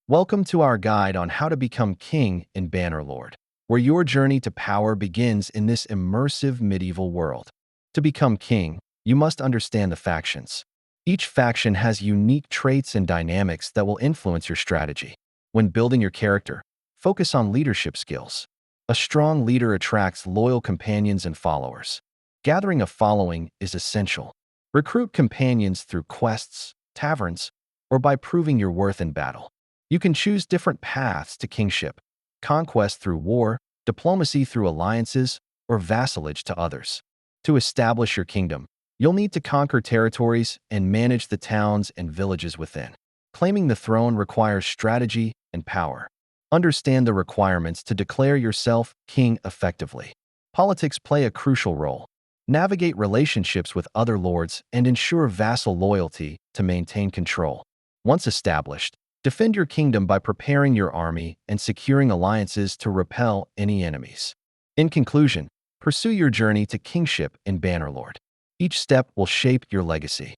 Welcome to our guide on how to become king in Bannerlord, where your journey to power begins in this immersive medieval world. To become king, you must understand the factions. Each faction has unique traits and dynamics that will influence your strategy. When building your character, focus on leadership skills. A strong leader attracts loyal companions and followers. Gathering a following is essential. Recruit companions through quests, taverns, or by proving your worth in battle. You can choose different paths to kingship: conquest through war, diplomacy through alliances, or vassalage to others. To establish your kingdom, you'll need to conquer territories and manage the towns and villages within. Claiming the throne requires strategy and power. Understand the requirements to declare yourself king effectively. Politics play a crucial role. Navigate relationships with other lords and ensure vassal loyalty to maintain control. Once established, defend your kingdom by preparing your army and securing alliances to repel any enemies. In conclusion, pursue your journey to kingship in Bannerlord. Each step will shape your legacy.